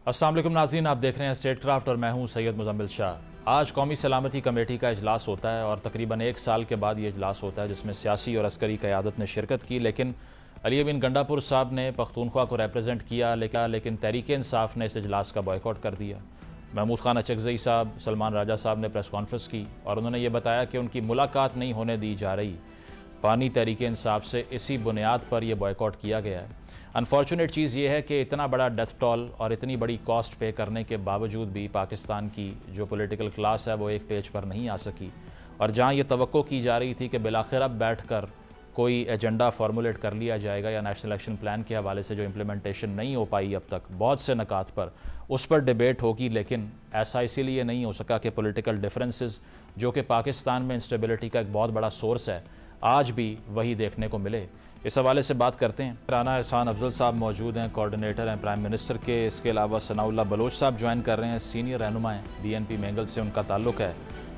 अस्सलाम वालेकुम नाज़रीन, आप देख रहे हैं स्टेट क्राफ्ट और मैं हूं सैयद मुज़म्मिल शाह। आज कौमी सलामती कमेटी का इजलास होता है और तकरीबन एक साल के बाद ये इजलास होता है जिसमें सियासी और अस्करी क़यादत ने शिरकत की, लेकिन अली अमीन गंडापुर साहब ने पख्तूनख्वा को रिप्रेजेंट किया, लेकिन तहरीक इंसाफ ने इस इजलास का बॉयकॉट कर दिया। महमूद खान अचकज़ई साहब, सलमान राजा साहब ने प्रेस कॉन्फ्रेंस की और उन्होंने ये बताया कि उनकी मुलाकात नहीं होने दी जा रही। पानी तहरीक इंसाफ से इसी बुनियाद पर यह बॉयकॉट किया गया है। अनफॉर्चुनेट चीज़ ये है कि इतना बड़ा डेथ टॉल और इतनी बड़ी कॉस्ट पे करने के बावजूद भी पाकिस्तान की जो पॉलिटिकल क्लास है वो एक पेज पर नहीं आ सकी, और जहाँ ये तवक्को की जा रही थी कि बिलाखिर अब बैठ कर कोई एजेंडा फार्मूलेट कर लिया जाएगा या नेशनल एक्शन प्लान के हवाले से जो इम्प्लीमेंटेशन नहीं हो पाई अब तक बहुत से नकात पर, उस पर डिबेट होगी, लेकिन ऐसा इसीलिए नहीं हो सका कि पॉलिटिकल डिफरेंसेस जो कि पाकिस्तान में इंस्टेबिलिटी का एक बहुत बड़ा सोर्स है आज भी वही देखने को मिले। इस हवाले से बात करते हैं। राना एहसान अफजल साहब मौजूद हैं, कोऑर्डिनेटर हैं प्राइम मिनिस्टर के। इसके अलावा सनाउल्लाह बलोच साहब ज्वाइन कर रहे हैं, सीनियर रहनुमा हैं, BNP मैंगल से उनका ताल्लुक है।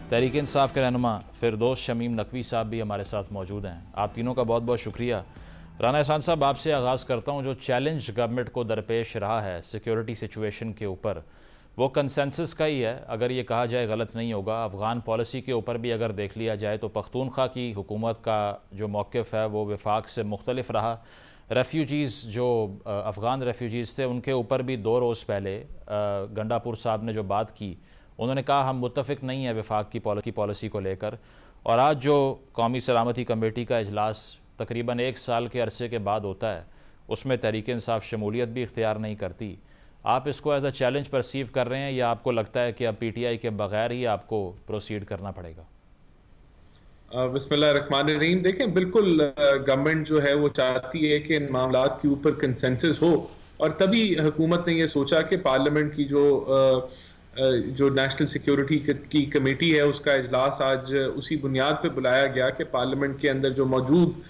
तहरीक इंसाफ के रहनुमा फिरदौस शमीम नकवी साहब भी हमारे साथ मौजूद हैं। आप तीनों का बहुत बहुत शुक्रिया। राना एहसान साहब, आपसे आगाज़ करता हूँ। जो चैलेंज गवर्नमेंट को दरपेश रहा है सिक्योरिटी सिचुएशन के ऊपर, वो कंसेंसस का ही है, अगर ये कहा जाए गलत नहीं होगा। अफ़गान पॉलिसी के ऊपर भी अगर देख लिया जाए तो पख्तूनख्वा की हुकूमत का जो मौक़िफ़ है वो वफाक से मुख्तलिफ रहा। रेफ्यूजीज़ जो अफ़गान रेफ्यूजीज़ थे उनके ऊपर भी 2 रोज़ पहले गंडापुर साहब ने जो बात की, उन्होंने कहा हम मुत्तफ़िक़ नहीं है वफाक की पॉलिसी को लेकर। और आज जो कौमी सलामती कमेटी का इजलास तकरीबन 1 साल के अरसे के बाद होता है, उसमें तहरीक इंसाफ शमूलियत भी इख्तियार नहीं करती। आप इसको एज अ चैलेंज परसीव कर रहे हैं या आपको लगता है कि अब PTI के बगैर ही आपको प्रोसीड करना पड़ेगा? बिस्मिल्लाहिर्रहमानिर्रहीम। देखें, बिल्कुल गवर्नमेंट जो है वो चाहती है कि इन मामलात के ऊपर कंसेंसस हो, और तभी हुकूमत ने ये सोचा कि पार्लियामेंट की जो नेशनल सिक्योरिटी की कमेटी है उसका इजलास आज उसी बुनियाद पर बुलाया गया कि पार्लियामेंट के अंदर जो मौजूद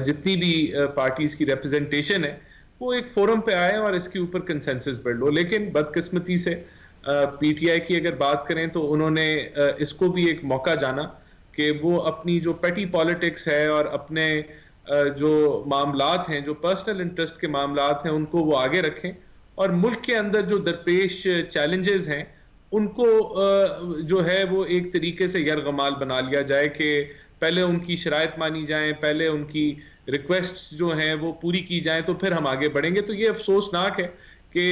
जितनी भी पार्टीज की रिप्रेजेंटेशन है वो एक फोरम पे आए और इसके ऊपर कंसेंसस बढ़ लो। लेकिन बदकिस्मती से PTI की अगर बात करें तो उन्होंने इसको भी एक मौका जाना कि वो अपनी जो पेटी पॉलिटिक्स है और अपने जो मामलात हैं, जो पर्सनल इंटरेस्ट के मामलात हैं, उनको वो आगे रखें, और मुल्क के अंदर जो दरपेश चैलेंजेस हैं उनको जो है वो एक तरीके से यरगमाल बना लिया जाए कि पहले उनकी शराइत मानी जाएं, पहले उनकी रिक्वेस्ट्स जो हैं वो पूरी की जाएं, तो फिर हम आगे बढ़ेंगे। तो ये अफसोसनाक है कि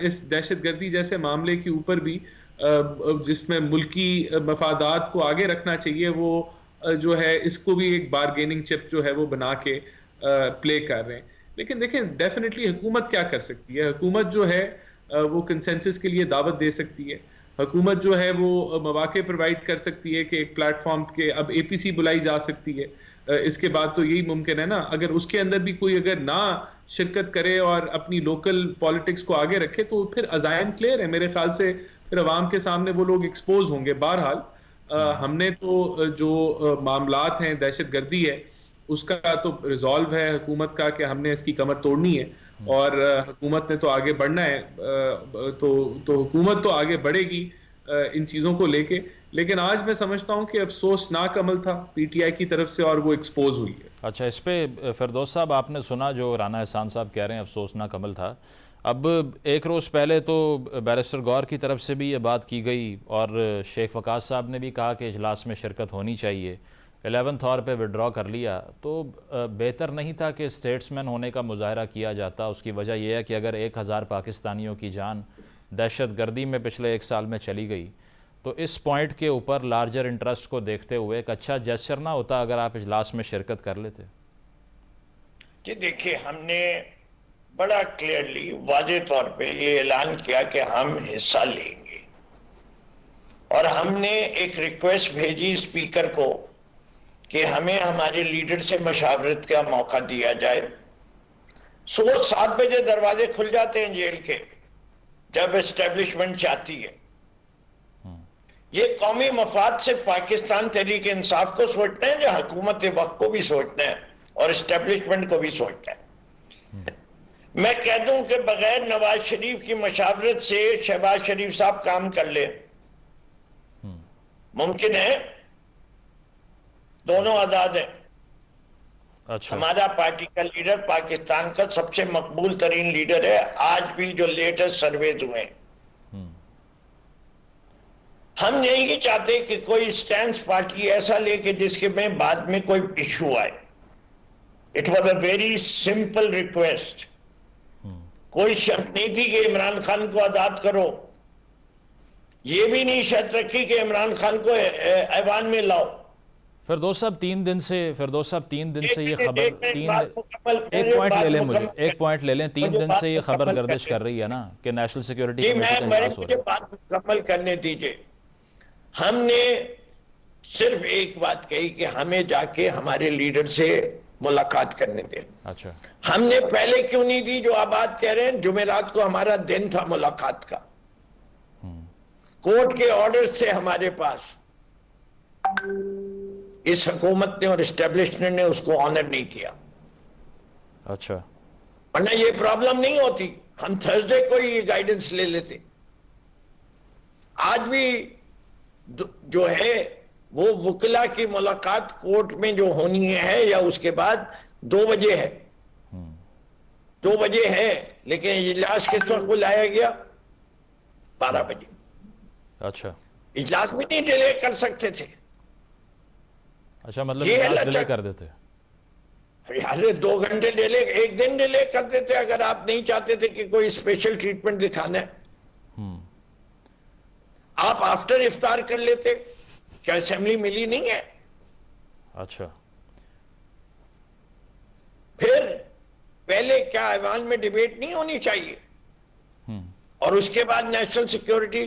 इस दहशतगर्दी जैसे मामले के ऊपर भी जिसमें मुल्की मफादात को आगे रखना चाहिए, वो जो है इसको भी एक बारगेनिंग चिप जो है वो बना के प्ले कर रहे हैं। लेकिन देखें, डेफिनेटली हुकूमत क्या कर सकती है? हुकूमत जो है वो कंसेंसस के लिए दावत दे सकती है। हुकूमत जो है वो मौके प्रोवाइड कर सकती है कि एक प्लेटफॉर्म के अब APC बुलाई जा सकती है। इसके बाद तो यही मुमकिन है ना, अगर उसके अंदर भी कोई अगर ना शिरकत करे और अपनी लोकल पॉलिटिक्स को आगे रखे तो फिर अज़ायन क्लियर है मेरे ख्याल से, फिर अवाम के सामने वो लोग एक्सपोज होंगे। बहरहाल हमने तो जो मामलात हैं, दहशतगर्दी है, उसका तो रिजॉल्व है हुकूमत का कि हमने इसकी कमर तोड़नी है और हुकूमत ने तो आगे बढ़ना है। तो हुकूमत तो आगे बढ़ेगी इन चीज़ों को लेके। लेकिन आज मैं समझता हूं कि अफसोसनाक अमल था PTI की तरफ से और वो एक्सपोज हुई है। अच्छा, इस पे फिरदौस साहब आपने सुना जो राना एहसान साहब कह रहे हैं अफसोसनाक अमल था। अब 1 रोज़ पहले तो बैरिस्टर गौर की तरफ से भी ये बात की गई और शेख वकास साहब ने भी कहा कि इजलास में शिरकत होनी चाहिए। 11th आवर पे विड्रॉ कर लिया। तो बेहतर नहीं था कि स्टेट्समैन होने का मुजाहरा किया जाता? उसकी वजह यह है कि अगर 1000 पाकिस्तानियों की जान दहशतगर्दी में पिछले 1 साल में चली गई, तो इस पॉइंट के ऊपर लार्जर इंटरेस्ट को देखते हुए एक अच्छा जेस्चर ना होता अगर आप इजलास में शिरकत कर लेते? जी देखिए, हमने बड़ा क्लियरली वाज़े तौर पे ये ऐलान किया कि हम हिस्सा लेंगे, और हमने एक रिक्वेस्ट भेजी स्पीकर को कि हमें हमारे लीडर से मशावरत का मौका दिया जाए। सुबह 7 बजे दरवाजे खुल जाते हैं जेल के जब एस्टेब्लिशमेंट चाहती है। ये कौमी मफाद से पाकिस्तान तहरीक इंसाफ को सोचना है, जो हुकूमत वक्त को भी सोचना है और एस्टेब्लिशमेंट को भी सोचना है। मैं कह दूं कि बगैर नवाज शरीफ की मशावरत से शहबाज शरीफ साहब काम कर ले, मुमकिन है, दोनों आजाद हैं। अच्छा। हमारा पार्टी का लीडर पाकिस्तान का सबसे मकबूल तरीन लीडर है। आज भी जो लेटेस्ट सर्वेज हुए हम नहीं चाहते कि कोई स्टैंड पार्टी ऐसा ले कि जिसके में बाद में कोई इशू आए। It was a very simple request. कोई शर्त नहीं थी कि इमरान खान को आजाद करो, ये भी नहीं शर्त रखी कि इमरान खान को ऐवान में लाओ। फिरदौस साहब 3 दिन से ये खबर एक पॉइंट ले लें, मुझे एक पॉइंट ले लें। 3 दिन से ये खबर गर्दिश कर रही है ना कि नेशनल सिक्योरिटी कमेटी का इजलास हो रहा है। बात मुकम्मल करने दीजिए। हमने सिर्फ एक बात कही कि हमें जाके हमारे लीडर से मुलाकात करने दें। अच्छा, हमने पहले क्यों नहीं दी? जो आप बात कह रहे हैं, जुमेरात को हमारा दिन था मुलाकात का। कोर्ट के ऑर्डर से हमारे पास इस हुकूमत ने और एस्टेब्लिशमेंट ने उसको ऑनर नहीं किया। अच्छा, वरना ये प्रॉब्लम नहीं होती, हम थर्सडे को ही गाइडेंस ले लेते। आज भी जो है वो वकीला की मुलाकात कोर्ट में जो होनी है या उसके बाद 2 बजे है, 2 बजे है, लेकिन इजलास किस वक्त बुलाया गया? 12 बजे। अच्छा, इजलास भी नहीं डिले कर सकते थे। अच्छा, मतलब इजलास डिले कर देते? अरे 2 घंटे डिले, 1 दिन डिले कर देते अगर आप नहीं चाहते थे कि कोई स्पेशल ट्रीटमेंट दिखाना है। आप आफ्टर इफ्तार कर लेते। क्या असेंबली मिली नहीं है? अच्छा, फिर पहले क्या ऐवान में डिबेट नहीं होनी चाहिए? और उसके बाद नेशनल सिक्योरिटी,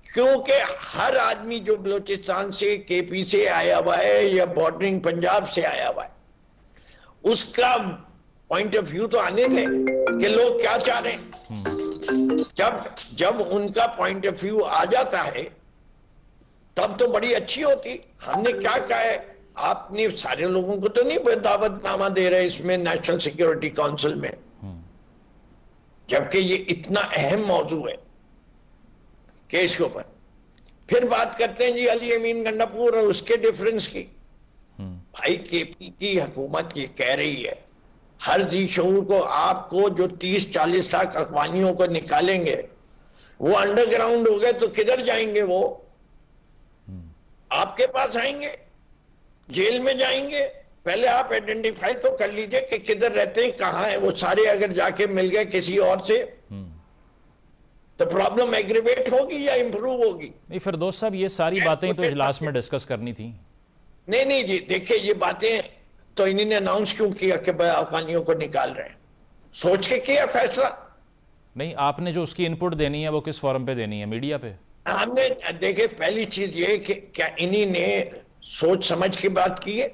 क्योंकि हर आदमी जो बलूचिस्तान से, केपी से आया हुआ है या बॉर्डरिंग पंजाब से आया हुआ है, उसका पॉइंट ऑफ व्यू तो आने थे कि लोग क्या चाह रहे हैं। जब उनका पॉइंट ऑफ व्यू आ जाता है तब तो बड़ी अच्छी होती। हमने क्या कहा है? आपने सारे लोगों को तो नहीं दावतनामा दे रहे इसमें नेशनल सिक्योरिटी काउंसिल में, जबकि ये इतना अहम मौजू है केस के ऊपर। फिर बात करते हैं जी अली अमीन गंडापुर और उसके डिफरेंस की। भाई, केपी की हुकूमत ये कह रही है हर जी शऊर को आपको जो 30-40 लाख अफगानियों को निकालेंगे वो अंडरग्राउंड हो गए तो किधर जाएंगे? वो आपके पास आएंगे, जेल में जाएंगे। पहले आप आइडेंटिफाई तो कर लीजिए कि किधर रहते हैं, कहां है वो सारे। अगर जाके मिल गए किसी और से तो प्रॉब्लम एग्रीवेट होगी या इंप्रूव होगी? नहीं फिरदौस साहब, ये सारी बातें तो इजलास में डिस्कस करनी थी। नहीं जी, देखिए ये बातें तो इन्होंने अनाउंस क्यों किया कि अफगानियों को निकाल रहे हैं? सोच के किया फैसला? नहीं, आपने जो उसकी इनपुट देनी है वो किस फोरम पे देनी है? मीडिया पे? हमने देखे, पहली चीज ये कि क्या इन्हीं ने सोच समझ की बात की है?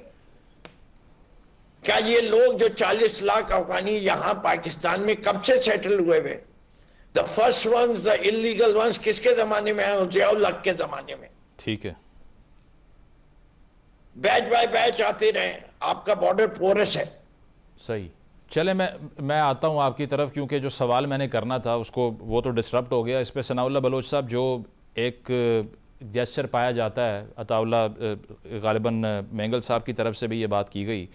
क्या ये लोग जो 40 लाख अफगानी यहां पाकिस्तान में कब से सेटल हुए हुए? The first ones, the illegal ones किसके जमाने में है? जियाउल हक के जमाने में। ठीक है, बैच बाय बैच आते रहे। आपका बॉर्डर पोरस है। सही। चले, मैं आता हूं आपकी तरफ, क्योंकि जो सवाल मैंने करना था उसको वो तो डिस्टर्ब हो गया। इस पे सनाउल्लाह बलोच साहब, जो एक जेस्चर पाया जाता है अताउल्लाह गालिबन मेंगल साहब की तरफ से भी ये बात की गई।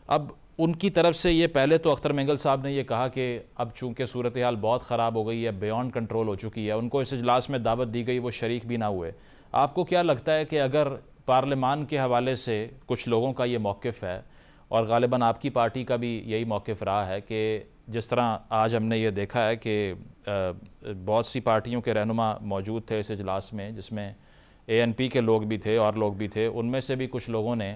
अब उनकी तरफ से ये, पहले तो अख्तर मेंगल साहब ने ये कहा कि अब चूंकि सूरत हाल बहुत ख़राब हो गई है, बियॉन्ड कंट्रोल हो चुकी है, उनको इस इजलास में दावत दी गई, वो शरीक भी ना हुए। आपको क्या लगता है कि अगर पार्लियामान के हवाले से कुछ लोगों का ये मौक़िफ़ है, और गालिबन आपकी पार्टी का भी यही मौक़िफ़ रहा है कि जिस तरह आज हमने ये देखा है कि बहुत सी पार्टियों के रहनुमा मौजूद थे इस इजलास में, जिसमें ANP के लोग भी थे और लोग भी थे, उनमें से भी कुछ लोगों ने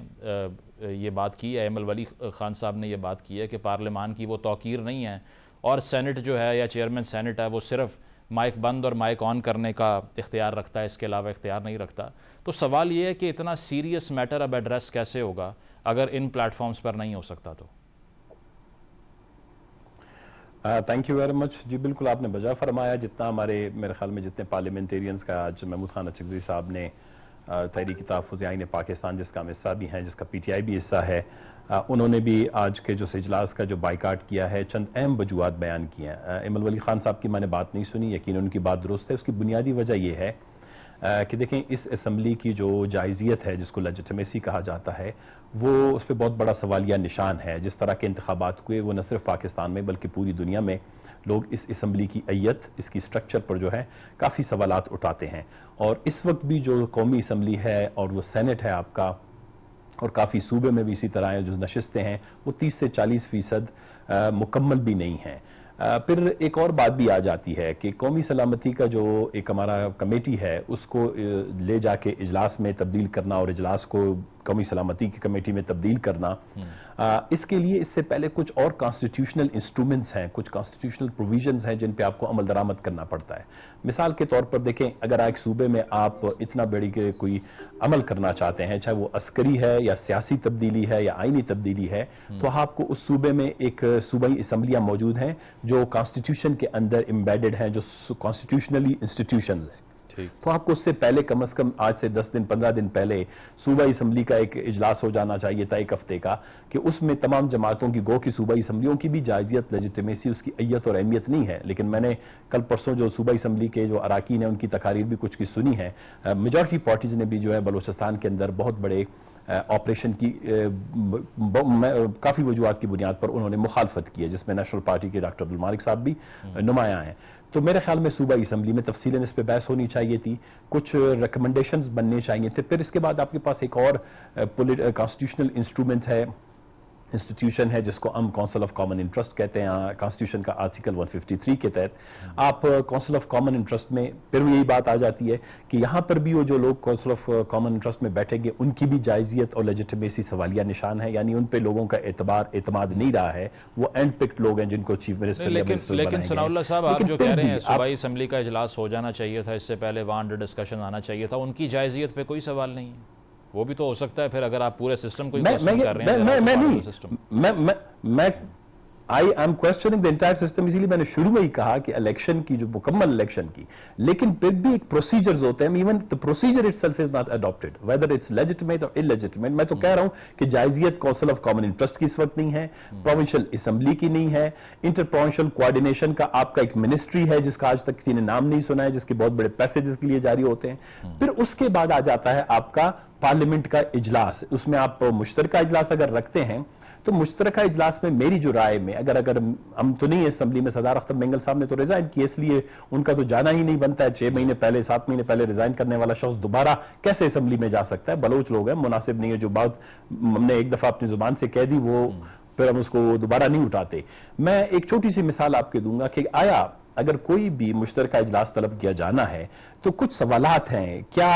ये बात की है, अहमद वली ख़ान साहब ने ये बात की है कि पार्लियामान की वो तौकीर नहीं है, और सेनेट जो है या चेयरमैन सेनेट है वो सिर्फ माइक बंद और माइक ऑन करने का इख्तियार रखता है, इसके अलावा इख्तियार नहीं रखता। तो सवाल ये है कि इतना सीरियस मैटर अब एड्रेस कैसे होगा अगर इन प्लेटफॉर्म्स पर नहीं हो सकता? तो थैंक यू वेरी मच जी। बिल्कुल आपने बजा फरमाया। जितना हमारे, मेरे ख्याल में जितने पार्लियामेंटेरियंस का आज महमूद खान अचकज़ई साहब ने तहरीक तहफ़्फ़ुज़ आईन पाकिस्तान, जिसका हम हिस्सा भी हैं, जिसका PTI भी हिस्सा है, उन्होंने भी आज के जो इजलास का जो बाइकाट किया है, चंद अहम वजूहात बयान किए हैं। अहमद वली ख़ान साहब की मैंने बात नहीं सुनी, यकीनन उनकी बात दुरुस्त है। उसकी बुनियादी वजह यह है कि देखें, इस असम्बली की जो जायज़ियत है, जिसको लेजिटिमेसी कहा जाता है, वो उस पर बहुत बड़ा सवालिया निशान है। जिस तरह के इंतखाबात हुए वो न सिर्फ पाकिस्तान में बल्कि पूरी दुनिया में लोग इस असम्बली की अय्यत, इसकी स्ट्रक्चर पर जो है काफ़ी सवालात उठाते हैं। और इस वक्त भी जो कौमी असम्बली है और वो सेनेट है आपका, और काफ़ी सूबे में भी इसी तरह है, जो नशिस्तें हैं वो 30 से 40% मुकम्मल भी नहीं हैं। फिर एक और बात भी आ जाती है कि कौमी सलामती का जो एक हमारा कमेटी है उसको ले जाके इजलास में तब्दील करना और इजलास को कौमी सलामती की कमेटी में तब्दील करना, इसके लिए इससे पहले कुछ और कॉन्स्टिट्यूशनल इंस्ट्रूमेंट्स हैं, कुछ कॉन्स्टिट्यूशनल प्रोविजंस हैं जिन पे आपको अमल दरामद करना पड़ता है। मिसाल के तौर पर देखें, अगर एक सूबे में आप इतना बड़ी के कोई अमल करना चाहते हैं, चाहे वो अस्करी है या सियासी तब्दीली है या आईनी तब्दीली है, तो आपको उस सूबे में एक सूबाई असम्बलियां मौजूद हैं जो कॉन्स्टिट्यूशन के अंदर एम्बेडेड हैं, जो कॉन्स्टिट्यूशनली इंस्टीट्यूशंस हैं। तो आपको उससे पहले कम से कम आज से 10 दिन 15 दिन पहले सूबाई असम्बली का एक इजलास हो जाना चाहिए था, एक हफ्ते का, कि उसमें तमाम जमातों की, गो की सूबाई असम्बलियों की भी जायजियत, लेजिटिमेसी, उसकी अय्यत और अहमियत नहीं है। लेकिन मैंने कल परसों जो सूबाई असम्बली के जो अराकीन है उनकी तकारीर भी कुछ की सुनी है। मेजॉरिटी पार्टीज ने भी जो है बलोचिस्तान के अंदर बहुत बड़े ऑपरेशन की काफ़ी वजूहात की बुनियाद पर उन्होंने मुखालफत की है, जिसमें नेशनल पार्टी के डॉक्टर अब्दुल मालिक साहब भी नुमाया हैं। तो मेरे ख्याल में सूबाई असम्बली में तफसीलन इस पर बहस होनी चाहिए थी, कुछ रिकमेंडेशंस बनने चाहिए थे। फिर इसके बाद आपके पास एक और कॉन्स्टिट्यूशनल इंस्ट्रूमेंट है, इंस्टीट्यूशन है, जिसको हम काउंसिल ऑफ कॉमन इंटरेस्ट कहते हैं। कॉन्स्टिट्यूशन का आर्टिकल 153 के तहत आप काउंसिल ऑफ कॉमन इंटरेस्ट में, फिर यही बात आ जाती है कि यहां पर भी वो जो लोग काउंसिल ऑफ कॉमन इंटरेस्ट में बैठेंगे उनकी भी जायजियत और लेजिटिमेसी सवालिया निशान है, यानी उन पे लोगों का एतमाद नहीं रहा है। वो एंड पिक्ड लोग हैं जिनको चीफ मिनिस्टर लेकिन सनाउल्लाह साहब, आप जो कह रहे हैं सूबाई असम्बली का इजलास हो जाना चाहिए था, इससे पहले वहां अंडर डिस्कशन आना चाहिए था, उनकी जायजियत पे कोई सवाल नहीं है। वो भी तो हो सकता है फिर, अगर आप पूरे सिस्टम को क्वेश्चन कर रहे हैं। मैं I am questioning the entire system, इसीलिए मैंने शुरू में ही कहा कि इलेक्शन की, जो मुकम्मल इलेक्शन की, लेकिन फिर भी एक प्रोसीजर्स होते हैं, even the procedure itself is not adopted, whether it's legitimate और इलेजिटिमेट। मैं तो कह रहा हूं कि जायजियत काउंसिल ऑफ कॉमन इंटरेस्ट की इस वक्त नहीं है, प्रोविंशियल असम्बली की नहीं है, इंटर प्रोविंशियल कोऑर्डिनेशन का आपका एक मिनिस्ट्री है जिसका आज तक किसी ने नाम नहीं सुना है, जिसके बहुत बड़े पैसे जिसके लिए जारी होते हैं। फिर उसके बाद आ जाता है आपका पार्लियामेंट का इजलास। उसमें आप मुश्तरका इजलास अगर रखते हैं तो मुश्तरका इजलास में मेरी जो राय में, अगर हम तो नहीं है असम्बली में, सदार अख्तर मेंगल साहब ने तो रिजाइन किया, इसलिए उनका तो जाना ही नहीं बनता है। 6 महीने पहले, 7 महीने पहले रिजाइन करने वाला शख्स दोबारा कैसे असम्बली में जा सकता है? बलोच लोग हैं, मुनासिब नहीं है। जो बात हमने एक दफा अपनी जुबान से कह दी वो फिर हम उसको दोबारा नहीं उठाते। मैं एक छोटी सी मिसाल आपके दूंगा कि आया अगर कोई भी मुश्तरका इजलास तलब किया जाना है तो कुछ सवालात हैं। क्या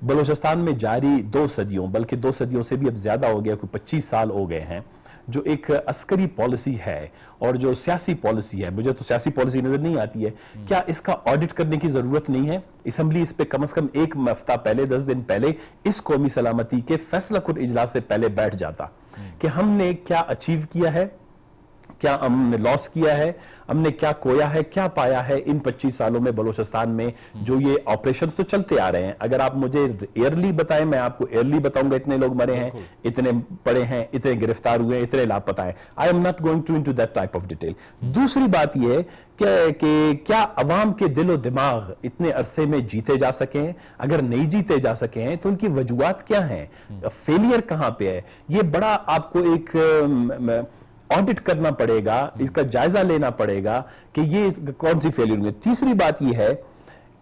बलोचिस्तान में जारी 2 सदियों, बल्कि 2 सदियों से भी अब ज्यादा हो गया, कोई 25 साल हो गए हैं, जो एक अस्करी पॉलिसी है और जो सियासी पॉलिसी है, मुझे तो सियासी पॉलिसी नजर नहीं आती है, क्या इसका ऑडिट करने की जरूरत नहीं है? असम्बली इस पे कम से कम एक हफ्ता पहले, 10 दिन पहले इस कौमी सलामती के फैसला खुद इजलास से पहले बैठ जाता कि हमने क्या अचीव किया है, क्या हमने लॉस किया है, हमने क्या खोया है, क्या पाया है इन 25 सालों में बलोचिस्तान में जो ये ऑपरेशन तो चलते आ रहे हैं। अगर आप मुझे ईयरली बताएं, मैं आपको ईयरली बताऊंगा इतने लोग मरे हैं, इतने पड़े हैं, इतने गिरफ्तार हुए, इतने लापता हैं। I am not going to into that type of detail. दूसरी बात यह कि क्या अवाम के दिलो दिमाग इतने अरसे में जीते जा सके? अगर नहीं जीते जा सके हैं तो उनकी वजूहात क्या हैं? फेलियर कहां पे है? ये बड़ा आपको एक ऑडिट करना पड़ेगा, इसका जायजा लेना पड़ेगा कि ये कौन सी फेलियर हुई। तीसरी बात यह है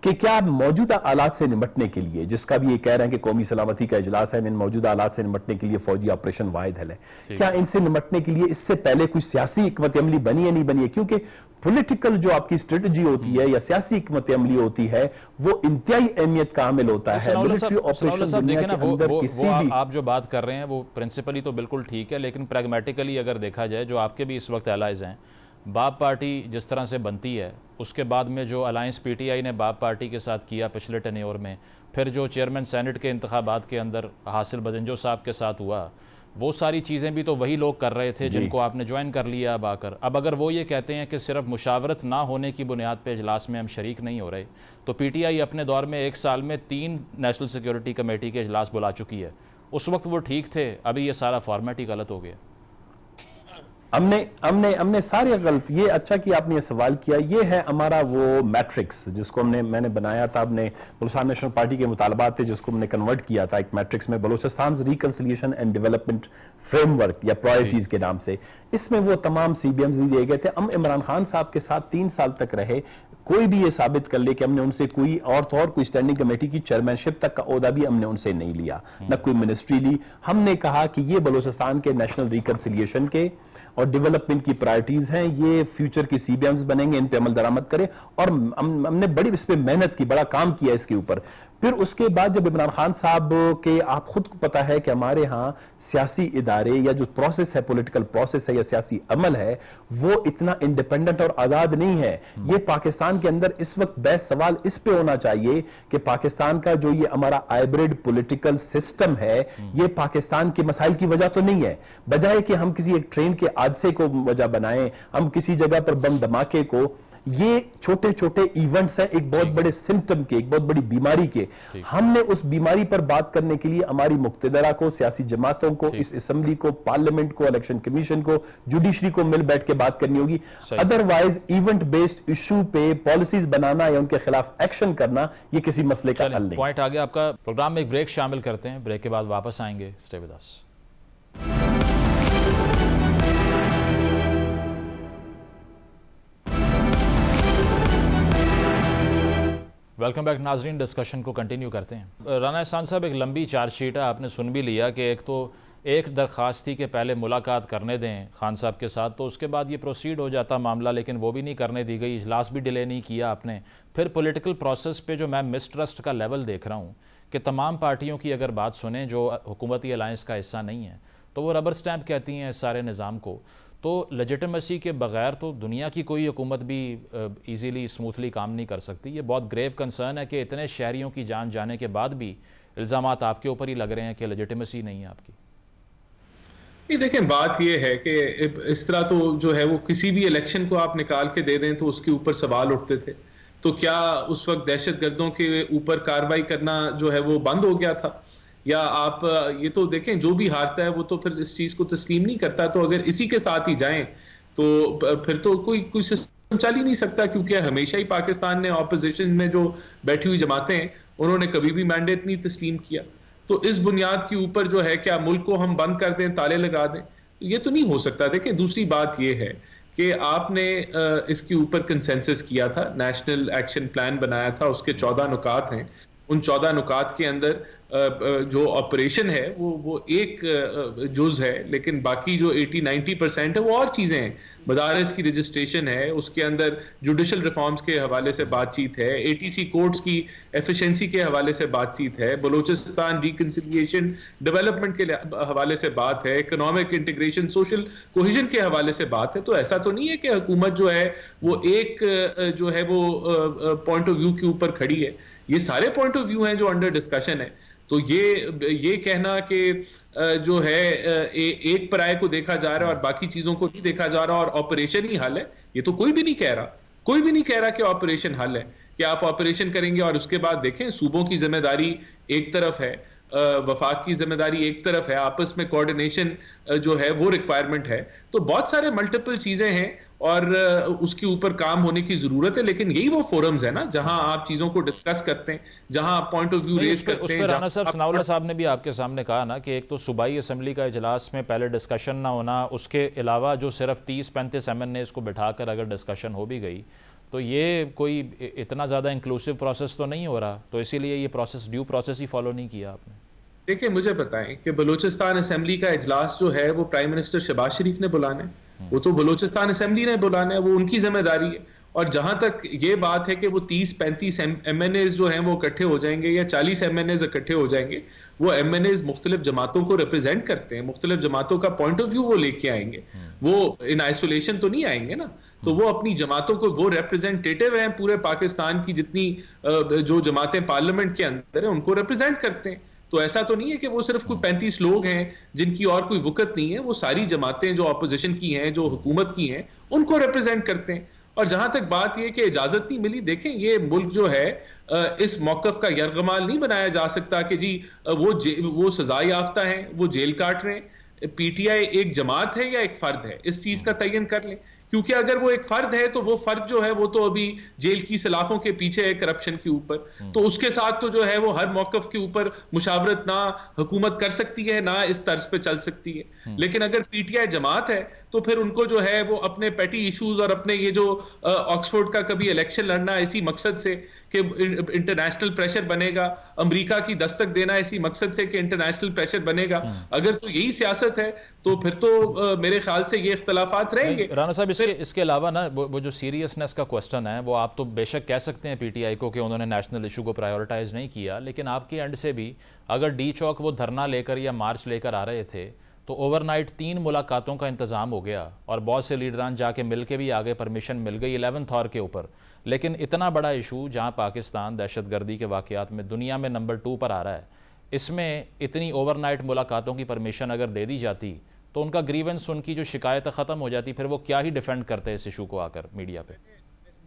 कि क्या मौजूदा हालात से निपटने के लिए, जिसका भी ये कह रहे हैं कि कौमी सलामती का इजलास है, इन मौजूदा हालात से निपटने के लिए फौजी ऑपरेशन वाहिद हल है, क्या इनसे निपटने के लिए इससे पहले कोई सियासी हिकमत अमली बनी है, नहीं बनी है? क्योंकि पॉलिटिकल जो आपकी स्ट्रेटजी होती है या सियासी हिकमत अमली होती है वो इंतहाई अहमियत का हामिल होता है। आप जो बात कर रहे हैं वो प्रिंसिपली तो बिल्कुल ठीक है, लेकिन प्रैग्मेटिकली अगर देखा जाए, जो आपके भी इस वक्त एलाइज हैं, बाप पार्टी जिस तरह से बनती है, उसके बाद में जो अलायंस पीटीआई ने बाप पार्टी के साथ किया पिछले टेन्योर में, फिर जो चेयरमैन सेनेट के इंतखाबात के अंदर हासिल बदंजो साहब के साथ हुआ, वो सारी चीज़ें भी तो वही लोग कर रहे थे जिनको आपने ज्वाइन कर लिया अब आकर। अब अगर वो ये कहते हैं कि सिर्फ मुशावरत ना होने की बुनियाद पे इजलास में हम शरीक नहीं हो रहे, तो पीटीआई अपने दौर में 1 साल में 3 नेशनल सिक्योरिटी कमेटी के इजलास बुला चुकी है। उस वक्त वो ठीक थे, अभी ये सारा फॉर्मेट ही गलत हो गया। हमने सारे गलत, ये अच्छा कि आपने ये सवाल किया। ये है हमारा वो मैट्रिक्स जिसको मैंने बनाया था, अपने बलूचिस्तान नेशनल पार्टी के मुतालबात थे जिसको हमने कन्वर्ट किया था एक मैट्रिक्स में, Balochistan reconciliation and development framework या प्रायोरिटीज के नाम से। इसमें वो तमाम CBMs भी दिए गए थे। हम इमरान खान साहब के साथ 3 साल तक रहे, कोई भी ये साबित कर ले कि हमने उनसे कोई कोई स्टैंडिंग कमेटी की चेयरमैनशिप तक का ओहदा भी हमने उनसे नहीं लिया, न कोई मिनिस्ट्री ली। हमने कहा कि ये बलूचिस्तान के नेशनल रिकंसिलिएशन के और डेवलपमेंट की प्रायोरिटीज हैं, ये फ्यूचर की CBMs बनेंगे, इन पे अमल दरामद करें। और हमने बड़ी इस पे मेहनत की, बड़ा काम किया इसके ऊपर। फिर उसके बाद जब इमरान खान साहब के, आप खुद को पता है कि हमारे यहाँ सियासी इदारे या जो प्रोसेस है, पॉलिटिकल प्रोसेस है या सियासी अमल है, वो इतना इंडिपेंडेंट और आजाद नहीं है। ये पाकिस्तान के अंदर इस वक्त बहस सवाल इस पे होना चाहिए कि पाकिस्तान का जो ये हमारा हाइब्रिड पॉलिटिकल सिस्टम है, ये पाकिस्तान के मसाइल की वजह तो नहीं है। बजाय कि हम किसी एक ट्रेन के हादसे को वजह बनाएं, हम किसी जगह पर बम धमाके को, ये छोटे छोटे इवेंट्स हैं एक बहुत बड़े सिम्टम के, एक बहुत बड़ी बीमारी के। हमने उस बीमारी पर बात करने के लिए हमारी मुक्तदरा को, सियासी जमातों को, इस असेंबली को, पार्लियामेंट को, इलेक्शन कमीशन को, जुडिशरी को मिल बैठ के बात करनी होगी। अदरवाइज इवेंट बेस्ड इशू पे पॉलिसीज बनाना या उनके खिलाफ एक्शन करना, ये किसी मसले का हल नहीं। पॉइंट आगे आपका। प्रोग्राम में एक ब्रेक शामिल करते हैं, ब्रेक के बाद वापस आएंगे। Stay with us. Welcome back नाजरीन, डिस्कशन को कंटिन्यू करते हैं। राना एहसान साहब, एक लंबी चार्जशीट है, आपने सुन भी लिया कि एक दरख्वास्त थी कि पहले मुलाकात करने दें खान साहब के साथ, तो उसके बाद ये प्रोसीड हो जाता मामला, लेकिन वो भी नहीं करने दी गई, इजलास भी डिले नहीं किया आपने। फिर पॉलिटिकल प्रोसेस पे जो मैं मिसट्रस्ट का लेवल देख रहा हूँ कि तमाम पार्टियों की अगर बात सुने जो हुकूमती अलायंस का हिस्सा नहीं है, तो वो रबर स्टैंप कहती हैं इस सारे निज़ाम को। तो लेजिटिमेसी के बगैर तो दुनिया की कोई हुकूमत भी इजीली स्मूथली काम नहीं कर सकती। ये बहुत ग्रेव कंसर्न है कि इतने शहरियों की जान जाने के बाद भी इल्ज़ामात आपके ऊपर ही लग रहे हैं कि लेजिटिमेसी नहीं है आपकी। ये देखें, बात ये है कि इस तरह तो जो है वो किसी भी इलेक्शन को आप निकाल के दे दें तो उसके ऊपर सवाल उठते थे। तो क्या उस वक्त दहशतगर्दों के ऊपर कार्रवाई करना जो है वो बंद हो गया था? या आप ये तो देखें, जो भी हारता है वो तो फिर इस चीज को तस्लीम नहीं करता। तो अगर इसी के साथ ही जाएं तो फिर तो कोई सिस्टम चल ही नहीं सकता, क्योंकि हमेशा ही पाकिस्तान ने ऑपोजिशन में जो बैठी हुई जमातें हैं उन्होंने कभी भी मैंडेट नहीं तस्लीम किया। तो इस बुनियाद के ऊपर जो है क्या मुल्क को हम बंद कर दें, ताले लगा दें? ये तो नहीं हो सकता। देखें, दूसरी बात ये है कि आपने इसके ऊपर कंसेंसस किया था, नेशनल एक्शन प्लान बनाया था, उसके 14 नुकात हैं। उन 14 नुकात के अंदर जो ऑपरेशन है वो एक जुज है, लेकिन बाकी जो 80-90% है वो और चीजें हैं। मदारस की रजिस्ट्रेशन है, उसके अंदर जुडिशल रिफॉर्म्स के हवाले से बातचीत है, ATC कोर्ट्स की एफिशिएंसी के हवाले से बातचीत है, बलूचिस्तान रिकंसिलिएशन डेवलपमेंट के हवाले से बात है, इकोनॉमिक इंटीग्रेशन, सोशल कोहिजन के हवाले से बात है। तो ऐसा तो नहीं है कि हुकूमत जो है वो एक जो है वो पॉइंट ऑफ व्यू के ऊपर खड़ी है। ये सारे पॉइंट ऑफ व्यू हैं जो अंडर डिस्कशन है। तो ये कहना कि जो है एक पराये को देखा जा रहा है और बाकी चीजों को नहीं देखा जा रहा और ऑपरेशन ही हल है, ये तो कोई भी नहीं कह रहा। कोई भी नहीं कह रहा कि ऑपरेशन हल है, कि आप ऑपरेशन करेंगे और उसके बाद देखें सूबों की जिम्मेदारी एक तरफ है, वफाक की जिम्मेदारी एक तरफ है, आपस में कोऑर्डिनेशन जो है वो रिक्वायरमेंट है। तो बहुत सारे मल्टीपल चीजें हैं और उसके ऊपर काम होने की जरूरत है। लेकिन यही वो फोरम्स है ना जहां आप चीजों को डिस्कस करते हैं, जहां आप पॉइंट ऑफ व्यू रेज करते हैं। राना साहब, सनाउल्लाह साहब ने भी आपके सामने कहा ना कि एक तो सूबाई असेंबली का इजलास में पहले डिस्कशन ना होना, उसके अलावा जो सिर्फ 30-35 MN को बिठाकर अगर डिस्कशन हो भी गई तो ये कोई इतना ज़्यादा इंक्लूसिव प्रोसेस तो नहीं हो रहा। तो इसीलिए ये प्रोसेस, ड्यू प्रोसेस ही फॉलो नहीं किया आपने। देखिए, मुझे बताएं कि बलूचिस्तान असेंबली का इजलास जो है वो प्राइम मिनिस्टर शहबाज शरीफ ने बुलाना है, वो तो बलूचिस्तान असेंबली ने बुलाना है, वो उनकी जिम्मेदारी है। और जहां तक ये बात है कि वो 30-35 MNAs जो हैं वो इकट्ठे हो जाएंगे या 40 MNAs इकट्ठे हो जाएंगे, वो MNAs मुख्तलिफ जमातों को रिप्रेजेंट करते हैं, मुख्तलिफ जमातों का पॉइंट ऑफ व्यू वो लेके आएंगे, वो इन आइसोलेशन तो नहीं आएंगे ना। तो वो अपनी जमातों को, वो रिप्रेजेंटेटिव हैं पूरे पाकिस्तान की, जितनी जो जमातें पार्लियामेंट के अंदर है उनको रिप्रेजेंट करते हैं। तो ऐसा तो नहीं है कि वो सिर्फ कोई 35 लोग हैं जिनकी और कोई वक़्त नहीं है, वो सारी जमातें जो अपोजिशन की हैं, जो हुकूमत की हैं, उनको रिप्रेजेंट करते हैं। और जहां तक बात यह कि इजाजत नहीं मिली, देखें ये मुल्क जो है इस मौकफ का यरगमाल नहीं बनाया जा सकता कि जी वो सजा याफ्ता हैं, वो जेल काट रहे हैं। पीटीआई एक जमात है या एक फर्द है, इस चीज का तयन कर लें। क्योंकि अगर वो एक फर्द है तो वो फर्द जो है वो तो अभी जेल की सलाखों के पीछे है करप्शन के ऊपर, तो उसके साथ तो जो है वो हर मौकफ के ऊपर मुशावरत ना हुकूमत कर सकती है ना इस तर्ज पे चल सकती है। लेकिन अगर पीटीआई जमात है तो फिर उनको जो है वो अपने पेटी इश्यूज और अपने ये जो ऑक्सफोर्ड का कभी इलेक्शन लड़ना इसी मकसद से कि इंटरनेशनल प्रेशर बनेगा, अमेरिका की दस्तक देना इसी मकसद से कि इंटरनेशनल प्रेशर बनेगा, अगर तो यही सियासत है तो फिर तो मेरे ख्याल से ये इख्तलाफात रहेंगे। राना साहब, इसके अलावा ना वो जो सीरियसनेस का क्वेश्चन है वो आप तो बेशक कह सकते हैं पीटीआई को कि उन्होंने नेशनल इशू को प्रायोरिटाइज नहीं किया, लेकिन आपके एंड से भी अगर डी चौक वो धरना लेकर या मार्च लेकर आ रहे थे तो ओवरनाइट 3 मुलाकातों का इंतजाम हो गया और बहुत से लीडरान जाके मिल के भी आगे परमिशन मिल गई 11th आवर के ऊपर। लेकिन इतना बड़ा इशू जहां पाकिस्तान दहशतगर्दी के वाकयात में दुनिया में नंबर 2 पर आ रहा है, इसमें इतनी ओवरनाइट मुलाकातों की परमिशन अगर दे दी जाती तो उनका ग्रीवेंस, उनकी जो शिकायत ख़त्म हो जाती, फिर वो क्या ही डिफेंड करते इस इशू को आकर मीडिया पे।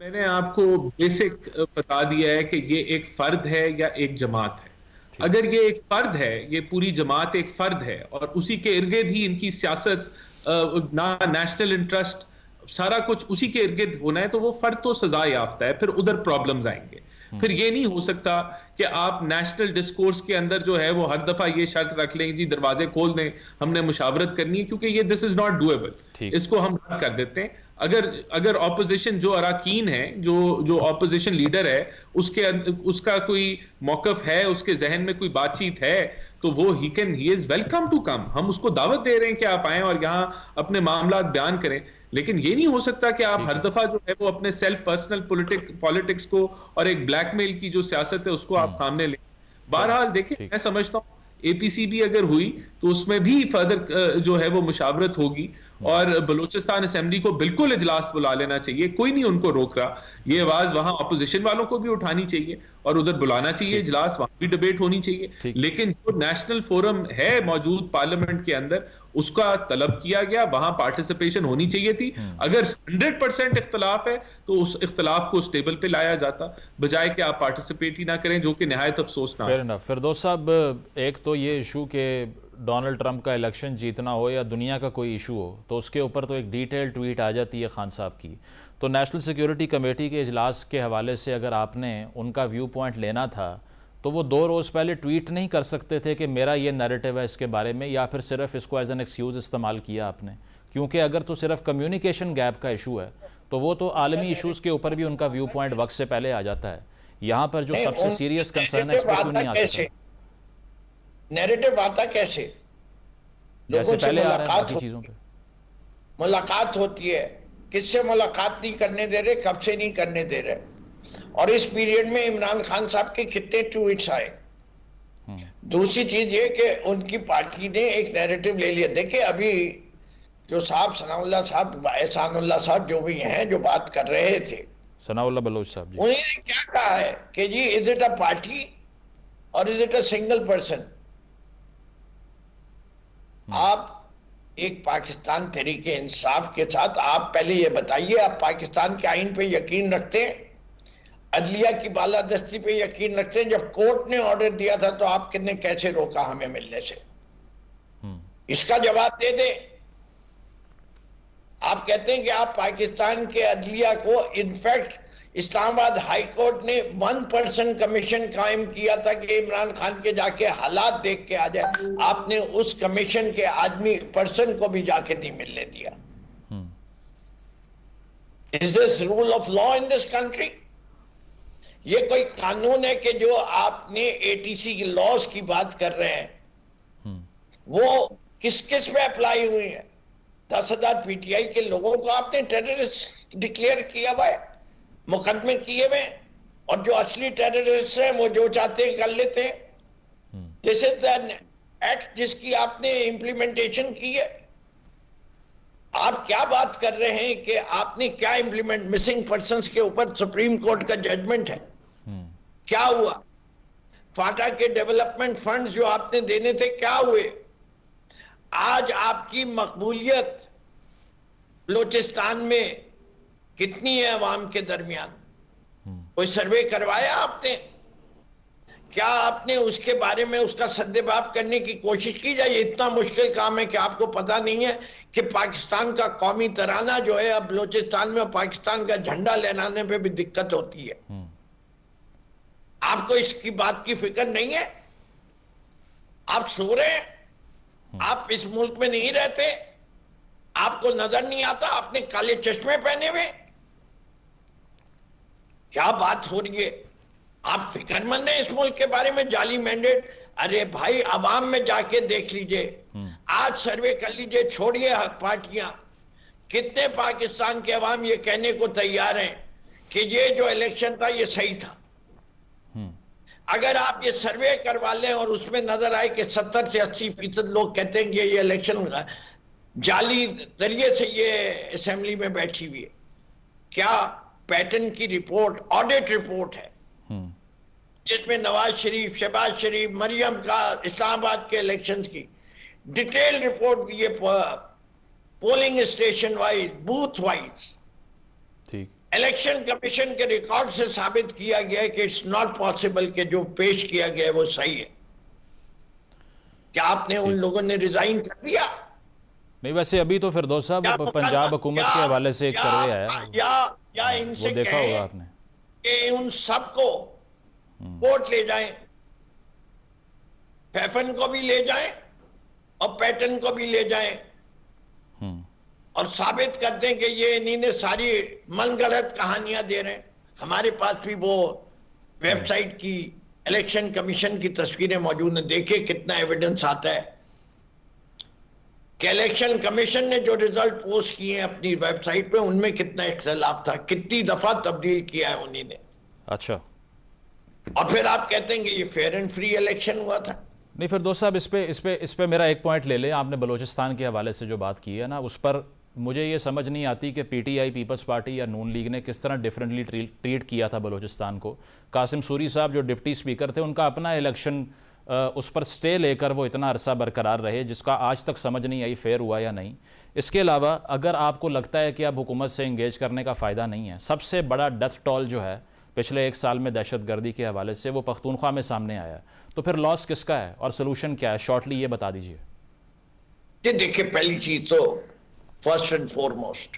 मैंने आपको बेसिक बता दिया है कि ये एक फर्द है या एक जमात है। अगर ये एक फर्द है, ये पूरी जमात एक फर्द है और उसी के इर्द गिर्द ही इनकी सियासत, ना नेशनल इंटरेस्ट, सारा कुछ उसी के इर्द गिर्द होना है, तो वो फर्द तो सजा याफ्ता है, फिर उधर प्रॉब्लम्स आएंगे। फिर ये नहीं हो सकता कि आप नेशनल डिस्कोर्स के अंदर जो है वो हर दफा ये शर्त रख लें जी दरवाजे खोल दें, हमने मुशावरत करनी है, क्योंकि ये दिस इज नॉट डूएबल, इसको हम रद्द कर देते हैं। अगर ऑपोजिशन जो अराकीन है, जो ऑपोजिशन लीडर है, उसका कोई मौकफ है, उसके जहन में कोई बातचीत है, तो वो he is welcome to come. हम उसको दावत दे रहे हैं कि आप आए और यहाँ अपने मामला बयान करें। लेकिन ये नहीं हो सकता कि आप हर दफा जो है वो अपने सेल्फ पर्सनल पॉलिटिक्स को और एक ब्लैकमेल की जो सियासत है उसको आप सामने लें। बहरहाल देखिए, मैं समझता हूँ APCB अगर हुई तो उसमें भी फर्दर जो है वो मुशावरत होगी और बलूचिस्तान असेंबली को बिल्कुल इजलास बुला लेना चाहिए, कोई नहीं उनको रोक रहा। ये आवाज वहां अपोजिशन वालों को भी उठानी चाहिए और उधर बुलाना चाहिए इजलास, वहां भी डिबेट होनी चाहिए। लेकिन जो नेशनल फोरम है मौजूद पार्लियामेंट के अंदर, उसका तलब किया गया, वहां पार्टिसिपेशन होनी चाहिए थी। अगर 100% इख्तलाफ है तो उस इख्तलाफ को स्टेबल पे लाया जाता, बजाय कि आप पार्टिसिपेट ही ना करें, जो कि निहायत अफसोसनाक है। फिरदौस साहब, एक तो ये इशू के डोनाल्ड ट्रंप का इलेक्शन जीतना हो या दुनिया का कोई इशू हो, तो उसके ऊपर तो एक डिटेल ट्वीट आ जाती है खान साहब की। तो नेशनल सिक्योरिटी कमेटी के इजलास के हवाले से अगर आपने उनका व्यू पॉइंट लेना था तो वो 2 रोज़ पहले ट्वीट नहीं कर सकते थे कि मेरा ये नैरेटिव है इसके बारे में, या फिर सिर्फ इसको एज एन एक्सक्यूज़ इस्तेमाल किया आपने? क्योंकि अगर तो सिर्फ कम्युनिकेशन गैप का इशू है तो वो तो आलमी इशूज़ के ऊपर भी उनका व्यू पॉइंट वक्त से पहले आ जाता है। यहाँ पर जो सबसे सीरियस कंसर्न है, इस पर क्यों नहीं आ सकता? नैरेटिव आता कैसे? जैसे पहले आ रहा है बाकी चीजों पे मुलाकात होती है, किससे मुलाकात नहीं करने दे रहे, कब से नहीं करने दे रहे, और इस पीरियड में इमरान खान साहब के कितने ट्वीट्स आए। दूसरी चीज ये कि उनकी पार्टी ने एक नैरेटिव ले लिया। देखिए, अभी जो साहब सनाउल्लाह साहब, एहसानुल्लाह साहब जो भी हैं, जो बात कर रहे थे, सनाउल्लाह बलोच साहब जी, उन्होंने क्या कहा है कि जी इज इट अ पार्टी और is it a single person? आप एक पाकिस्तान तहरीक इंसाफ के साथ, आप पहले ये बताइए, आप पाकिस्तान के आइन पे यकीन रखते हैं, अदलिया की बालादस्ती पे यकीन रखते हैं? जब कोर्ट ने ऑर्डर दिया था तो आप कितने कैसे रोका हमें मिलने से? इसका जवाब दे दे। आप कहते हैं कि आप पाकिस्तान के अदलिया को, इनफैक्ट इस्लामाबाद हाई कोर्ट ने 1 पर्सन कमीशन कायम किया था कि इमरान खान के जाके हालात देख के आ जाए। आपने उस कमीशन के आदमी पर्सन को भी जाके नहीं मिलने दिया। Is this rule of law in this country? ये कोई कानून है कि जो आपने ATC की लॉज की बात कर रहे हैं, वो किस किस पे अप्लाई हुई है? 10,000 PTI के लोगों को आपने टेररिस्ट डिक्लेयर किया हुआ है, मुकदमे किए हुए, और जो असली टेररिस्ट हैं वो जो चाहते हैं कर लेते हैं। दिस इज द एक्ट जिसकी आपने इम्प्लीमेंटेशन की है। आप क्या बात कर रहे हैं कि आपने क्या इम्प्लीमेंट? मिसिंग पर्संस के ऊपर सुप्रीम कोर्ट का जजमेंट है, क्या हुआ? फाटा के डेवलपमेंट फंड जो आपने देने थे, क्या हुए? आज आपकी मकबूलियत बलोचिस्तान में कितनी है अवाम के दरमियान? कोई सर्वे करवाया आपने क्या आपने उसके बारे में उसका सद्देबाब करने की कोशिश की जाए? इतना मुश्किल काम है कि आपको पता नहीं है कि पाकिस्तान का कौमी तराना जो है अब बलोचिस्तान में पाकिस्तान का झंडा लहराने पे भी दिक्कत होती है। आपको इसकी बात की फिक्र नहीं है? आप सो रहे हैं, आप इस मुल्क में नहीं रहते, आपको नजर नहीं आता, आपने काले चश्मे पहने हुए, क्या बात हो रही है? आप फिक्रमंद हैं इस मुल्क के बारे में? जाली मैंडेट, अरे भाई अवाम में जाके देख लीजिए, आज सर्वे कर लीजिए, छोड़िए पार्टियां, कितने पाकिस्तान के अवाम ये कहने को तैयार हैं कि ये जो इलेक्शन था ये सही था। अगर आप ये सर्वे करवा लें और उसमें नजर आए कि 70 से 80% लोग कहते हैं कि ये इलेक्शन जाली जरिए से ये असेंबली में बैठी हुई है, क्या पैटर्न की रिपोर्ट, ऑडिट रिपोर्ट है जिसमें नवाज शरीफ, शहबाज शरीफ, मरियम का इस्लामाबाद के इलेक्शंस की डिटेल रिपोर्ट दी है, polling station wise, booth wise. ठीक, इलेक्शन कमीशन के रिकॉर्ड से साबित किया गया है कि इट्स नॉट पॉसिबल कि जो पेश किया गया है वो सही है। क्या आपने उन लोगों ने रिजाइन कर दिया? नहीं, वैसे अभी तो फिरदौस साहब पंजाब हुकूमत के हवाले से एक सर्वे आया, या इनसे वो देखा होगा आपने कि उन सबको कोर्ट ले जाएं, फैफन को भी ले जाएं और पैटर्न को भी ले जाएं और साबित कर दें कि ये इन्हीं ने सारी मनगढ़ंत कहानियां दे रहे हैं। हमारे पास भी वो वेबसाइट की इलेक्शन कमीशन की तस्वीरें मौजूद हैं, देखिए कितना एविडेंस आता है कि इलेक्शन कमीशन ने जो रिजल्ट पोस्ट किए हैं अपनी वेबसाइट पे उनमें कितना इख्तिलाफ था, कितनी दफा तब्दील किया है उन्हीं ने। अच्छा, और फिर आप कहते हैं कि ये फेयर एंड फ्री इलेक्शन हुआ था। नहीं फिरदौस साहब, इस पे मेरा एक पॉइंट ले लें। आपने बलूचिस्तान के हवाले से जो बात की है ना, उस पर मुझे ये समझ नहीं आती कि पीटीआई, पीपल्स पार्टी या नून लीग ने किस तरह डिफरेंटली ट्रीट किया था बलूचिस्तान को। कासिम सूरी साहब जो डिप्टी स्पीकर थे, उनका अपना इलेक्शन उस पर स्टे लेकर वो इतना अरसा बरकरार रहे, जिसका आज तक समझ नहीं आई फेयर हुआ या नहीं। इसके अलावा अगर आपको लगता है कि अब हुकूमत से इंगेज करने का फ़ायदा नहीं है, सबसे बड़ा डेथ टॉल जो है पिछले 1 साल में दहशतगर्दी के हवाले से वो पख्तूनख्वा में सामने आया, तो फिर लॉस किसका है और सोल्यूशन क्या है? शॉर्टली ये बता दीजिए। देखिए, पहली चीज तो फर्स्ट एंड फॉरमोस्ट,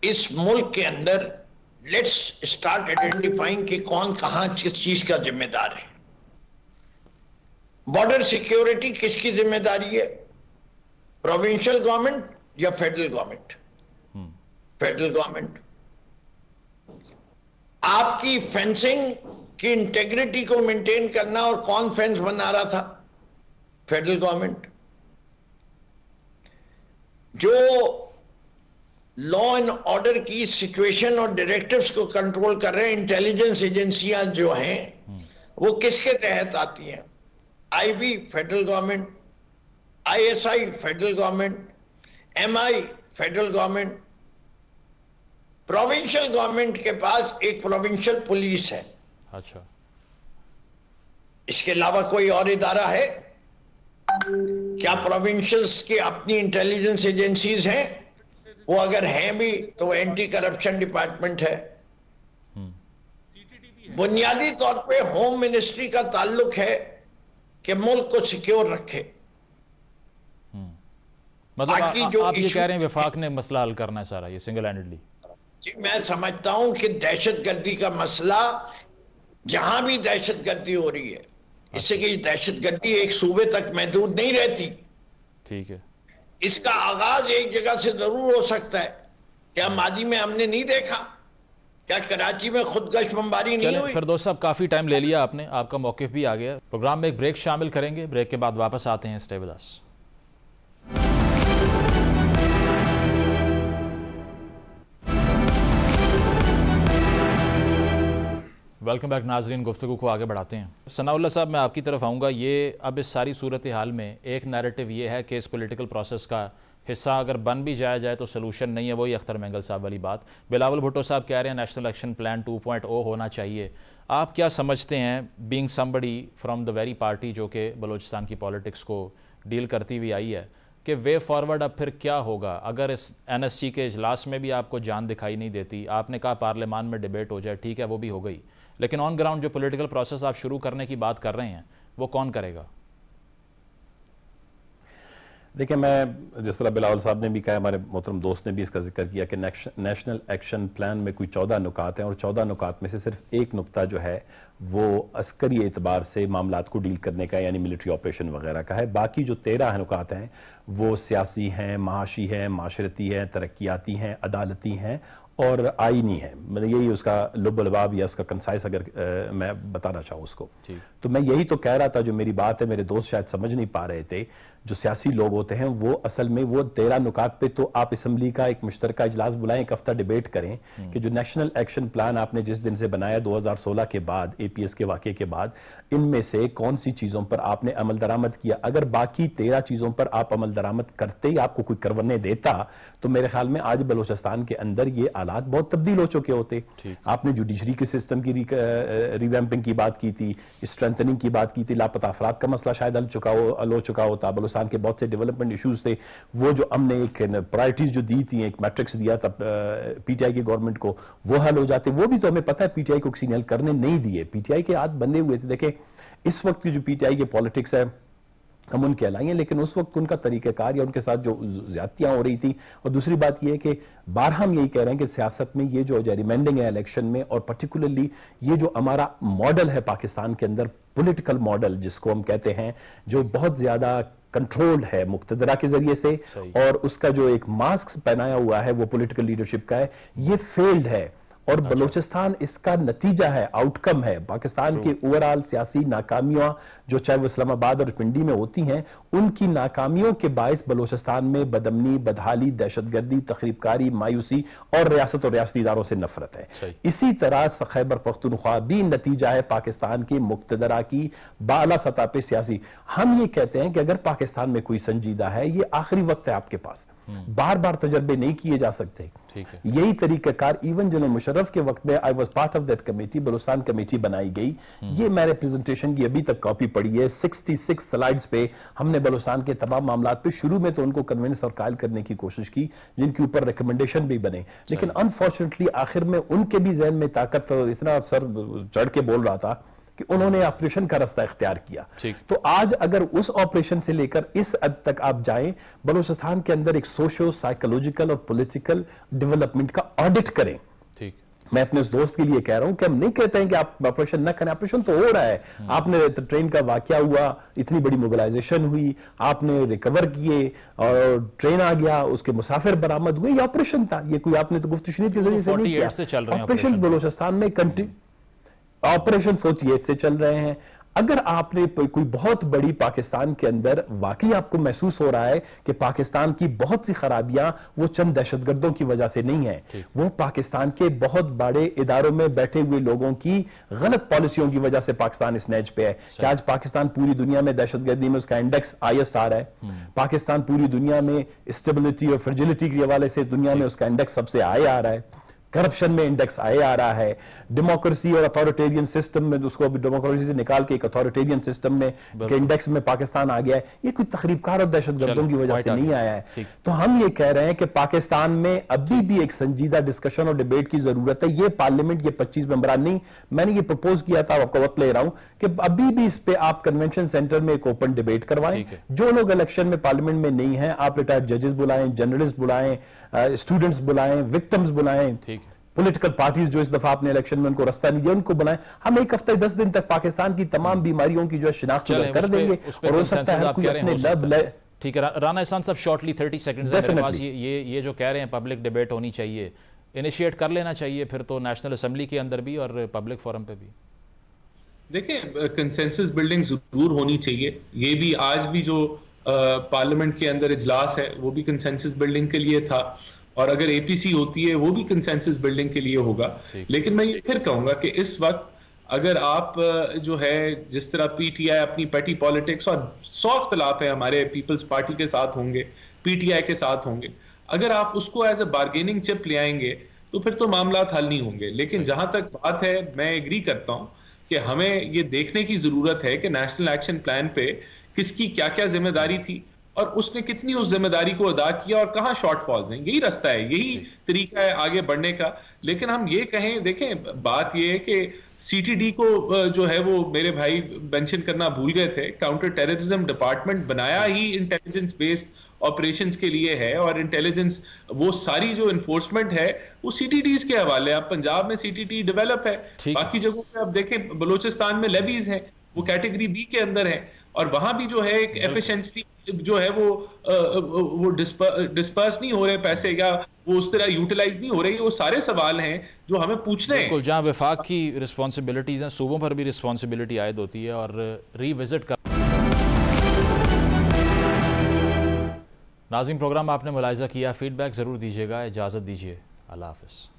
इस मुल्क के अंदर लेट्स स्टार्ट आइडेंटिफाइंग कि कौन कहां किस चीज का जिम्मेदार है। बॉर्डर सिक्योरिटी किसकी जिम्मेदारी है? प्रोविंशियल गवर्नमेंट या फेडरल गवर्नमेंट? Federal government. आपकी फेंसिंग की इंटेग्रिटी को मेंटेन करना और कौन फेंस बना रहा था? Federal government. जो लॉ एंड ऑर्डर की सिचुएशन और डायरेक्टिव्स को कंट्रोल कर रहे हैं, इंटेलिजेंस एजेंसियां जो हैं, वो किसके तहत आती हैं? IB federal government, ISI federal government, MI federal government. Provincial government के पास एक प्रोविंशियल पुलिस है। अच्छा, इसके अलावा कोई और इदारा है क्या? प्रोविंशियल्स की अपनी इंटेलिजेंस एजेंसीज हैं, वो अगर हैं भी तो एंटी करप्शन डिपार्टमेंट है। बुनियादी तौर पे होम मिनिस्ट्री का ताल्लुक है कि मुल्क को सिक्योर रखे। मतलब आप ये कह रहे हैं विफाक ने मसला हल करना है सारा, ये सिंगल हैंडेडली? जी, मैं समझता हूं कि दहशतगर्दी का मसला, जहां भी दहशतगर्दी हो रही है, इससे कि दहशतगर्दी एक सूबे तक महदूद नहीं रहती। ठीक है, इसका आगाज एक जगह से जरूर हो सकता है। क्या माजी में हमने नहीं देखा? क्या कराची में खुदकश बमबारी नहीं हुई? फिरदौस साहब, काफी टाइम ले लिया आपने, आपका मौकिफ भी आ गया। प्रोग्राम में एक ब्रेक शामिल करेंगे, ब्रेक के बाद वापस आते हैं। Stay with us. Welcome back नाजरीन, गुफ्तगू को आगे बढ़ाते हैं। सनाउल्लाह साहब, मैं आपकी तरफ आऊँगा। ये अब इस सारी सूरत हाल में एक नैरेटिव ये है कि इस पॉलिटिकल प्रोसेस का हिस्सा अगर बन भी जाए तो सोल्यूशन नहीं है। वही अख्तर मेंगल साहब वाली बात। बिलावल भुट्टो साहब कह रहे हैं नेशनल एक्शन प्लान 2.0 होना चाहिए। आप क्या समझते हैं, being somebody from the very party जो कि बलूचिस्तान की पॉलिटिक्स को डील करती हुई आई है, कि वे फॉरवर्ड अब फिर क्या होगा अगर इस NSC के इजलास में भी आपको जान दिखाई नहीं देती? आपने कहा पार्लियामान में डिबेट हो जाए, ठीक है वो भी हो गई, लेकिन ऑन ग्राउंड जो पॉलिटिकल प्रोसेस आप शुरू करने की बात कर रहे हैं वो कौन करेगा? देखिए, मैं जिस तरह बिलावल साहब ने भी कहा, हमारे मोहतरम दोस्त ने भी इसका जिक्र किया कि नेशनल एक्शन प्लान में कोई 14 नुकात हैं और 14 नुकात में से सिर्फ एक नुकता जो है वो अस्करी एतबार से मामलात को डील करने का यानी मिलिट्री ऑपरेशन वगैरह का है। बाकी जो 13 नुकात हैं वो सियासी हैं, माशी हैं, माशरती हैं, तरक्याती हैं, अदालती हैं और आईनी है। मतलब यही उसका लुब-लबाब या उसका कंसाइस अगर मैं बताना चाहूँ उसको, तो मैं यही तो कह रहा था। जो मेरी बात है मेरे दोस्त शायद समझ नहीं पा रहे थे। जो सियासी लोग होते हैं वो असल में वो 13 नुकात पे तो आप असम्बली का एक मुश्तरका इजलास बुलाएं, एक हफ्ता डिबेट करें कि जो नेशनल एक्शन प्लान आपने जिस दिन से बनाया 2016 के बाद, APS के वाक़े के बाद, इनमें से कौन सी चीजों पर आपने अमल दरामद किया? अगर बाकी 13 चीजों पर आप अमल दरामद करते ही आपको कोई करवने देता तो मेरे ख्याल में आज बलोचिस्तान के अंदर ये हालात बहुत तब्दील हो चुके होते। आपने जुडिशरी के सिस्टम की रिवैम्पिंग की बात की थी, स्ट्रेंथनिंग की बात की थी, लापता अफराद का मसला शायद हल हो चुका होता। बलोचिस्तान के बहुत से डेवलपमेंट इश्यूज थे, वो जो हमने एक प्रायोरिटीज जो दी थी, एक मैट्रिक्स दिया था PTI की गवर्नमेंट को, वो हल हो जाते। वो भी तो हमें पता है PTI को किसी ने हल करने नहीं दिए। PTI के हाथ बंधे हुए थे। देखें इस वक्त की जो PTI की पॉलिटिक्स है हम उनके अलाइए, लेकिन उस वक्त उनका तरीक़ेकार या उनके साथ जो ज्यादतियां हो रही थी। और दूसरी बात यह है कि बार हम यही कह रहे हैं कि सियासत में ये जो जेरीमेंडिंग है इलेक्शन में, और पर्टिकुलरली ये जो हमारा मॉडल है पाकिस्तान के अंदर, पॉलिटिकल मॉडल जिसको हम कहते हैं, जो बहुत ज्यादा कंट्रोल्ड है मुक्तदरा के जरिए से, और उसका जो एक मास्क पहनाया हुआ है वो पॉलिटिकल लीडरशिप का है, ये फेल्ड है। और बलूचिस्तान इसका नतीजा है, आउटकम है। पाकिस्तान की ओवरऑल सियासी नाकामियां जो चाहे वो इस्लामाबाद और पिंडी में होती हैं, उनकी नाकामियों के बायस बलूचिस्तान में बदमनी, बदहाली, दहशतगर्दी, तखरीबकारी, मायूसी और रियासत और रियासती इदारों से नफरत है। इसी तरह खैबर पख्तूनख्वा भी नतीजा है पाकिस्तान की मुक्तदरा की बाला सतह पे सियासी। हम ये कहते हैं कि अगर पाकिस्तान में कोई संजीदा है, ये आखिरी वक्त है आपके पास, बार बार तजर्बे नहीं किए जा सकते। ठीक है। यही तरीकाकार इवन जनरल मुशर्रफ के वक्त में, I was part of that committee, Balochistan committee बनाई गई। ये मैंने प्रेजेंटेशन की अभी तक कॉपी पढ़ी है, 66 स्लाइड्स पे हमने बलूचिस्तान के तमाम मामला पे शुरू में तो उनको कन्विंस और कायल करने की कोशिश की, जिनके ऊपर रिकमेंडेशन भी बने, लेकिन अनफॉर्चुनेटली आखिर में उनके भी जहन में ताकत, इतना सर चढ़ के बोल रहा था कि उन्होंने ऑपरेशन का रास्ता इख्तियार किया। तो आज अगर उस ऑपरेशन से लेकर इस हद तक आप जाएं, बलूचिस्तान के अंदर एक सोशो साइकोलॉजिकल और पॉलिटिकल डेवलपमेंट का ऑडिट करें। ठीक, मैं अपने उस दोस्त के लिए कह रहा हूं कि हम नहीं कहते हैं कि आप ऑपरेशन न करें, ऑपरेशन तो हो रहा है। आपने ट्रेन का वाकया हुआ, इतनी बड़ी मोबिलाइजेशन हुई, आपने रिकवर किए और ट्रेन आ गया, उसके मुसाफिर बरामद हुए, ये ऑपरेशन था। ये कोई आपने तो गुफ्तशुनीद के जरिए से नहीं किया। ऑपरेशन बलूचिस्तान में ऑपरेशन 48 से चल रहे हैं। अगर आपने कोई बहुत बड़ी पाकिस्तान के अंदर वाकई आपको महसूस हो रहा है कि पाकिस्तान की बहुत सी खराबियां वो चंद दहशतगर्दों की वजह से नहीं है, वो पाकिस्तान के बहुत बड़े इदारों में बैठे हुए लोगों की गलत पॉलिसियों की वजह से पाकिस्तान इस नैज पे है कि आज पाकिस्तान पूरी दुनिया में दहशतगर्दी में उसका इंडेक्स ISR है। पाकिस्तान पूरी दुनिया में स्टेबिलिटी और फ्रेजिलिटी के हवाले से दुनिया में उसका इंडेक्स सबसे हाई आ रहा है। करप्शन में इंडेक्स आए आ रहा है। डेमोक्रेसी और अथॉरिटेरियन सिस्टम में, उसको अभी डेमोक्रेसी से निकाल के एक अथॉरिटेरियन सिस्टम में के इंडेक्स में पाकिस्तान आ गया है। ये कोई तखरीबकार और दहशतगर्दों की वजह से नहीं आया है। तो हम ये कह रहे हैं कि पाकिस्तान में अभी भी एक संजीदा डिस्कशन और डिबेट की जरूरत है। ये पार्लियामेंट, ये 25 मेंबरान नहीं, मैंने ये प्रपोज किया था, आपको वक्त ले रहा हूं कि अभी भी इस पे आप कन्वेंशन सेंटर में एक ओपन डिबेट करवाएं। जो लोग इलेक्शन में पार्लियामेंट में नहीं है, आप रिटायर्ड जजेस बुलाएं, जर्नलिस्ट बुलाएं, स्टूडेंट्स बुलाएं, विक्टिम्स बुलाएं, पॉलिटिकल पार्टीज जो इस दफा आपने इलेक्शन में उनको रास्ता नहीं दिया, उनको बुलाएं। हम एक हफ्ते 10 दिन तक पाकिस्तान की तमाम बीमारियों की जो है शिनाख्त कर देंगे और हो सकता है कोई अपने लब। ठीक है राना एहसान साहब, शॉर्टली 30 सेकंड्स है मेरे पास। ये जो कह रहे हैं पब्लिक डिबेट होनी चाहिए, इनिशिएट कर लेना चाहिए फिर तो नेशनल असेंबली के अंदर भी और पब्लिक फोरम पे भी। देखिए, कंसेंसस बिल्डिंग जरूर होनी चाहिए। ये भी आज भी जो पार्लियामेंट के अंदर इजलास है वो भी कंसेंसस बिल्डिंग के लिए था, और अगर APC होती है वो भी कंसेंसस बिल्डिंग के लिए होगा। लेकिन मैं ये फिर कहूंगा कि इस वक्त अगर आप जो है जिस तरह PTI अपनी पेटी पॉलिटिक्स, और 100 इख्तिलाफ है हमारे पीपल्स पार्टी के साथ होंगे, PTI के साथ होंगे, अगर आप उसको एज ए बार्गेनिंग चिप ले आएंगे तो फिर तो मामला हल नहीं होंगे। लेकिन जहां तक बात है, मैं एग्री करता हूं कि हमें ये देखने की जरूरत है कि नेशनल एक्शन प्लान पे किसकी क्या क्या जिम्मेदारी थी और उसने कितनी उस जिम्मेदारी को अदा किया और कहां शॉर्टफॉल्स हैं। यही रास्ता है, यही तरीका है आगे बढ़ने का। लेकिन हम ये कहें, देखें बात ये है कि CTD को जो है वो मेरे भाई मेंशन करना भूल गए थे, काउंटर टेररिज्म डिपार्टमेंट बनाया ही इंटेलिजेंस बेस्ड ऑपरेशंस के लिए है, और इंटेलिजेंस वो सारी जो इन्फोर्समेंट है वो CTDs के हवाले। अब पंजाब में CTD डेवलप है, बाकी जगहों पे अब देखें बलूचिस्तान में लेवीज हैं, वो कैटेगरी B के अंदर है, और वहां भी जो है एक एफिशिएंसी जो है वो डिस्पर्स नहीं हो रहे पैसे, या वो उस तरह यूटिलाइज नहीं हो रही। वो सारे सवाल हैं जो हमें पूछने हैं। बिल्कुल, जहां वफाक की रिस्पॉन्सिबिलिटीज हैं, सूबों पर भी रिस्पॉन्सिबिलिटी आयद होती है, और रीविजिट कर। नाज़रीन, प्रोग्राम आपने मुलाहिज़ा किया, फीडबैक ज़रूर दीजिएगा। इजाज़त दीजिए, अल्लाह हाफ़िज़।